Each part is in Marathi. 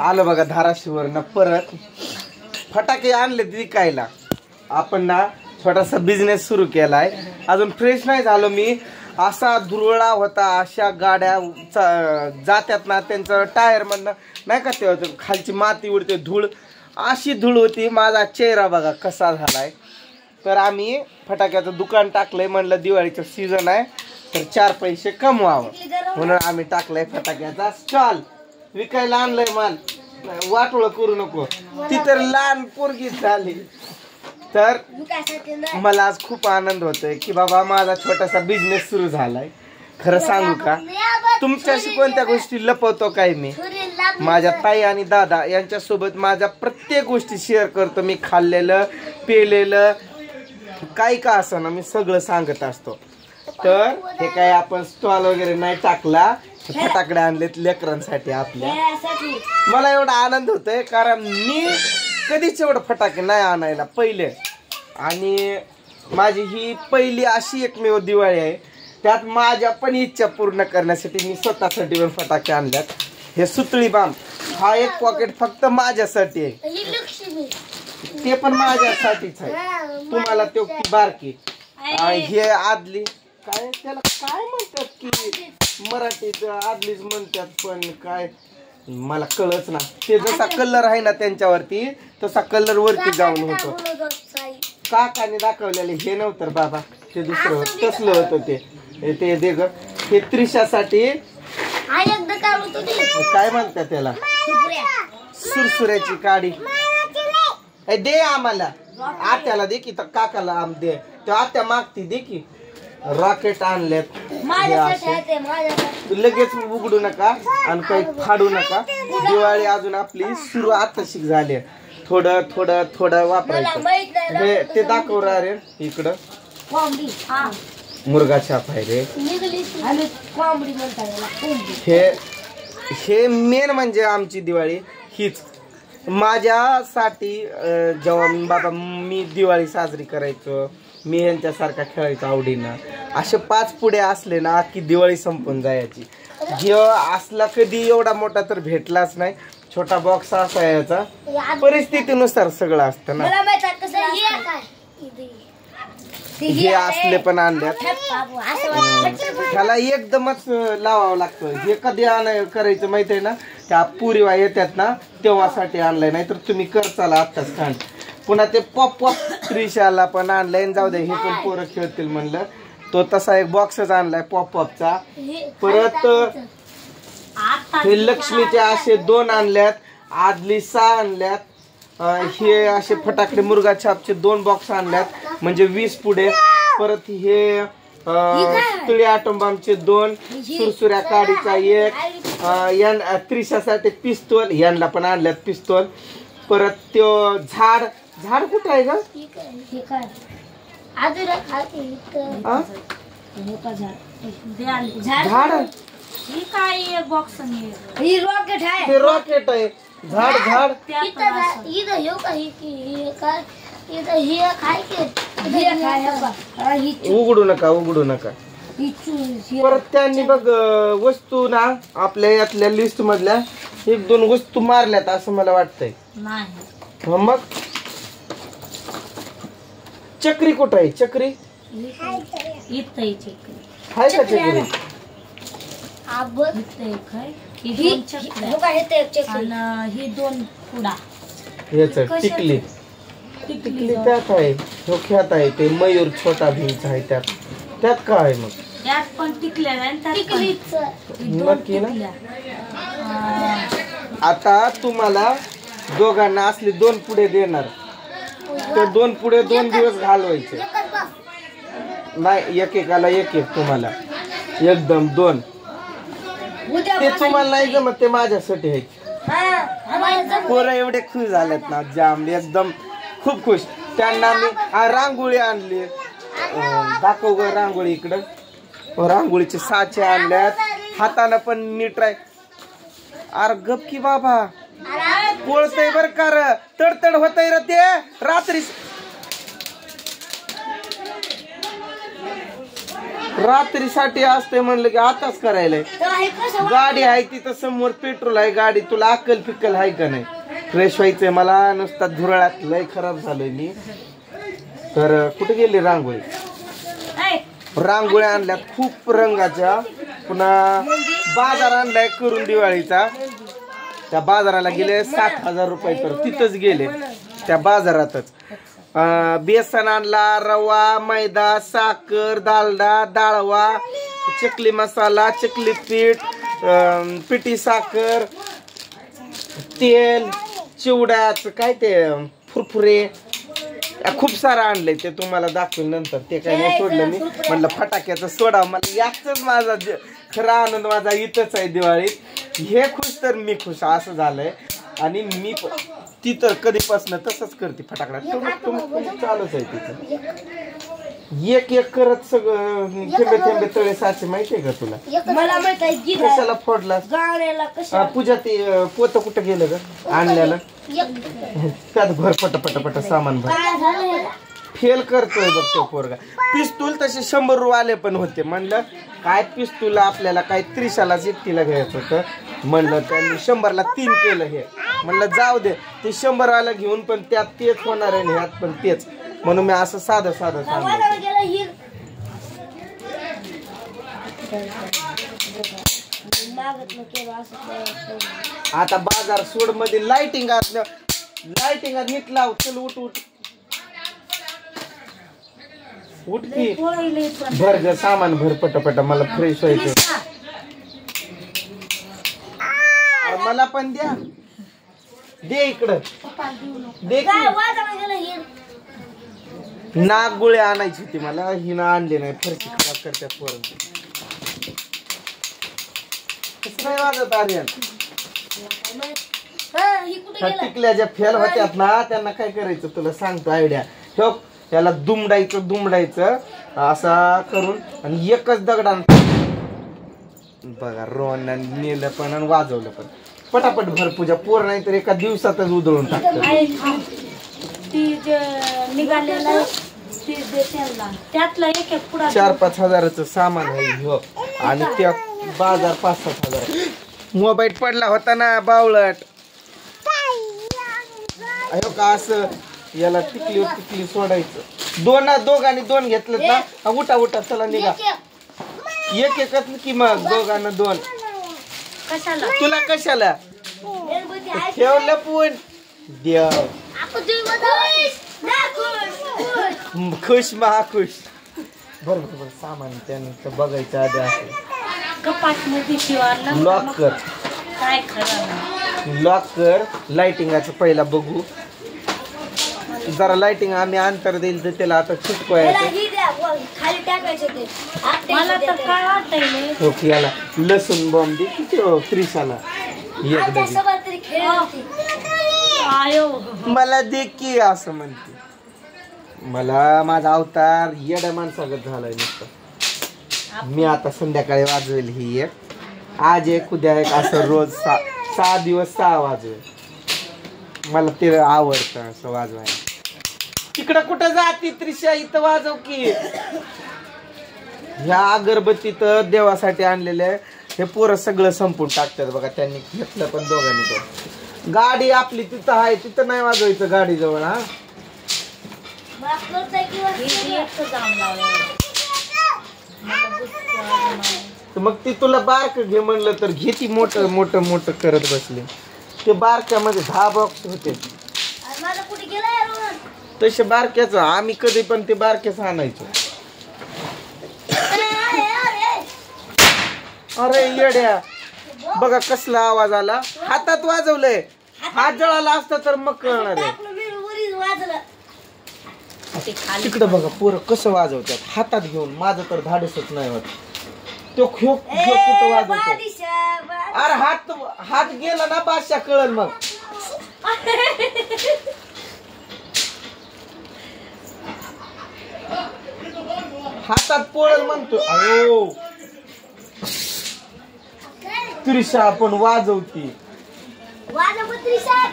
आलो बघा धाराशिववरनं परत फटाके आणले विकायला. आपण ना छोटासा बिझनेस सुरू केलाय. अजून फ्रेश नाही झालो मी. असा धुरळा होता, अशा गाड्या जात्यात ना त्यांचं टायर मधनं नाही का ते खालची माती उडते, धूळ अशी धूळ होती. माझा चेहरा बघा कसा झालाय. तर आम्ही फटाक्याचं दुकान टाकलंय. म्हणलं दिवाळीचं सीझन आहे तर 4 पैसे कमवावं म्हणून आम्ही टाकलंय फटाक्याचा स्टॉल. विकायला आणलंय माल. वाटोळं करू नको. ती तर लहान पोरगीच झाली. तर मला आज खूप आनंद होतोय की बाबा माझा छोटासा बिझनेस सुरू झालाय. खरं सांगू का, तुमच्याशी कोणत्या गोष्टी लपवतो काय मी. माझ्या ताई आणि दादा यांच्यासोबत माझ्या प्रत्येक गोष्टी शेअर करतो. मी खाल्लेलं पेलेलं काही का असं ना मी सगळं सांगत असतो. तर हे काय आपण स्टॉल वगैरे नाही टाकला, फटाकडे आणलेत लेकरांसाठी आपल्या. मला एवढा आनंद होतोय कारण मी कधीच एवढं फटाके नाही आणायला पहिले. आणि माझी ही पहिली अशी एकमेव दिवाळी आहे त्यात माझ्या पण इच्छा पूर्ण करण्यासाठी मी स्वतःसाठी पण फटाके आणल्यात. हे सुतळी बाम हा एक पॉकेट फक्त माझ्यासाठी आहे. ते पण माझ्यासाठीच आहे. तुम्हाला तो बारकी हे आदली काय त्याला काय म्हणतात की मराठीत आदलीच म्हणतात पण काय मला कळच ना. ते जसा कलर आहे ना त्यांच्यावरती तसा कलर वरती जाऊन होतो. काकाने दाखवलेले हे नव्हतं बाबा, ते दुसरं होतं, तसलं होतं ते. ते दे ग हे त्रिशासाठी काय म्हणतात त्याला, सुरसुऱ्याची काडी दे आम्हाला. आत्याला दे की काकाला आम दे. ते आत्या मागती दे की. रॉकेट आणलेत लगेच उघडू नका आणि काही फाडू नका. दिवाळी अजून आपली सुरू आताशी झाली. थोडं थोडं थोडं वापरायचं. हे ते दाखव रे इकडं मुर्गा छाप आहे रे. हे मेन म्हणजे आमची दिवाळी हीच. माझ्यासाठी जेव्हा बाबा मी दिवाळी साजरी करायचो, मी यांच्यासारखा खेळायचो आवडीनं. असे 5 पुढे असले ना की दिवाळी संपून जायची. असला कधी एवढा मोठा तर भेटलाच नाही. छोटा बॉक्स असायचा. परिस्थितीनुसार सगळं असतं ना. हे असले पण आणल्यात. ह्याला एकदमच लावावं लागतं. हे कधी करायचं माहिती आहे ना, त्या पुरीवा येतात ना तेव्हासाठी आणलंय. नाही तर तुम्ही करचाला आत्ताच खाण. पुन्हा ते पॉप त्रिशाला पण आणलंय. जाऊ दे हे पण पोरं खेळतील म्हणलं. तो तसा एक बॉक्सच आणलाय पॉपचा. परत हे लक्ष्मीचे असे 2 आणल्यात. आदली 6 आणल्यात. हे असे फटाकडे मुर्गा छापचे 2 बॉक्स आणल्यात म्हणजे 20 पुढे. परत हे तुळी आटोंबामचे 2, सुरसुऱ्या काडीचा 1, त्रिशासाठी पिस्तोल यांना पण आणल्यात पिस्तोल. परत तो झाड कुठं आहे ग. झाड ते रॉकेट आहे. झाड उघडू नका. परत त्यांनी बघ वस्तू ना आपल्या यातल्या लिस्ट मधल्या 1-2 वस्तू मारल्यात असं मला वाटतंय. मग चक्री कुठं आहे. चक्री आहे का चक्री. टिकली त्यात आहे. धोक्यात आहे ते मयूर छोटा भीमचा आहे. त्यात काय मग त्यात पण टिकल्या नक्की ना. आता तुम्हाला दोघांना असले 2 पुढे देणार. ते 2 पुढे 2 दिवस घालवायचे नाही. एकेकाला एक तुम्हाला एकदम 2. ते तुम्हाला नाही जमत. ते माझ्यासाठी आहे. पोरं एवढे खुश झालेत ना जाम एकदम खूप खुश. त्यांना मी रांगोळी आणली. दाखव ग रांगोळी इकडं. रांगोळीचे साचे आणल्यात. हातानं पण नीट राय. अरे गप की बाबा पोळतय बर का र. तडतड होतय र ते रात्रीसाठी असते म्हणलं की आताच करायलाय. गाडी आहे तिथं समोर, पेट्रोल आहे गाडी. तुला अक्कल फिक्कल आहे का नाही? फ्रेश व्हायचंय मला, नुसता धुराळ्यात लय खराब झालोय मी. तर कुठे गेली रांगोळी? रांगोळ्या आणल्यात खूप रंगाच्या. पुन्हा बाजार आणलाय करून दिवाळीचा. त्या बाजाराला गेले 7,000 रुपये. तर तिथंच गेले त्या बाजारातच. बेसन आणला, रवा, मैदा, साखर, डालडा, डाळवा, चकली मसाला, चकली पीठ, पिठी साखर, तेल, चिवड्याचं काय ते फुरफुरे, खूप सारं आणलंय. ते तुम्हाला दाखवेल नंतर. ते काही नाही सोडलं मी. म्हणलं फटाक्याचं सोडा. मला याच माझा खरा आनंद माझा इथंच आहे दिवाळीत. हे खुश तर मी खुश, असं झालंय. आणि मी ती तर कधीपासून तसंच करते. फटाकडा चालूच आहे तिचं. एक एक करत सगळं थेंबे थेंबे तळे साचे. माहितीये का तुला? मला माहित आहे. कशाला फोडला पूजा? ते पोत कुठं गेलं ग आणल्याला? त्यात भर पट सामान भर. फेल करतोय बघ तो पोरगा. पिस्तूल तसे 100 रुपये पण होते. म्हणलं काय पिस्तूल आपल्याला काय 30ला एकटीला घ्यायचं होतं. म्हणलं त्यांनी 100ला 3 केलं. हे म्हणलं जाऊ दे, ते 100 वाला घेऊन पण त्यात तेच होणार आहे, ह्यात पण तेच. म्हणून मी असं साधं सांगितलं. आता बाजार सोड मध्ये लाइटिंगात नीट लाव. चल उठ उठ उठ की. भर ग सामान भर पटापट. मला फ्रेश व्हायचं. मला पण द्या. दे इकडं दे. नाग गोळे आणायची होती मला. हिनं आणले नाही. फरशी खराब करतात पोरं. कसं नाही वाजत आर्यन? टिकल्या ज्या फेल होत्यात ना, त्यांना काय करायचं तुला सांगतो आयडिया. ठेव त्याला दुमडायचं असा करून आणि एकच दगडान बघा. रोहन नेलं पण आणि वाजवलं पण. पटापट भर पूजा. पोर नाही तर एका दिवसातच उधळून टाकतं. 4-5 हजाराचं सामान आहे आणि त्या बाजार 5-7 हजार. मोबाईल पडला होता ना बावळट. का असं याला टिकली सोडायचं. दोघांनी 2 घेतलं ना. उठा चला निघा. एक एकच की मग दोघांना 2. तुला कशाला ठेवलं पण देव खुश महाखुश. बरोबर सामान त्यानंतर बघायचं आधी असं. लॉक कर. लाइटिंगाचं पहिला बघू जरा. लाइटिंग आम्ही अंतर देईल तर त्याला आता चिटकवायचं. ओके याला लसूण बॉम्ब दे किती 30ला. मला दे की असं म्हणते. मला माझा अवतार येड्या माणसागत झालाय नुसतं. मी आता संध्याकाळी वाजवेल ही एक. आज एक उद्या एक असं रोज 6 दिवस 6 वाजवेल. मला ते आवडतं असं वाजवायला. तिकडं कुठं जाती त्रिशा? इथं वाजव की. ह्या अगरबत्ती तर देवासाठी आणलेले. हे पोरं सगळं संपून टाकतात बघा. त्यांनी घेतलं पण दोघांनी पण. गाडी आपली तिथं आहे, तिथं नाही वाजवायचं गाडी जवळ. हा मग ती तुला बारक घे म्हणलं तर घे. ती मोठं करत बसले. ते बारक्यामध्ये 10 बॉक्स होते. तसे बारक्याच आम्ही कधी पण ते बारक्याच आणायचो. अरे येड्या बघा कसला आवाज आला. हातात वाजवलंय. हात जळाला असता तर मग कळणार आहे. तिकडं बघा पोरं कसं वाजवतात हातात घेऊन. माझं तर धाडसच नाही होत. तो कुठं वाजवतो. अरे हात गेला ना बादशाह कळल मग. हातात पोळल म्हणतो. अयो त्रिशा पण वाजवती.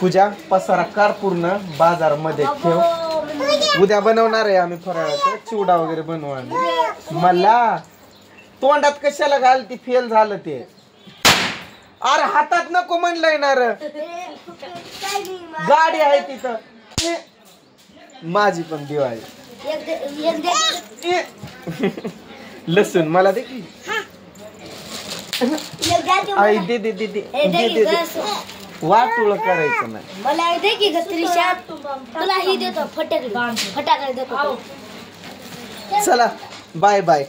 पूजा पसारा कार पूर्ण बाजार मध्ये ठेव. उद्या बनवणार आहे आम्ही फराळाचं. चिवडा वगैरे बनवणार. मला तोंडात कशाला घाल ती फेल झालं ते. अरे हातात नको म्हणलंय ना रे. गाडी आहे तिथं. माझी पण दिवाळी. लसूण मला दे की. आई दे दे दे दे दे दे. वाटुळ करायचं नाही. मला दे की त्रिशा. तुला ही देतो फटाके देतो. चला बाय बाय.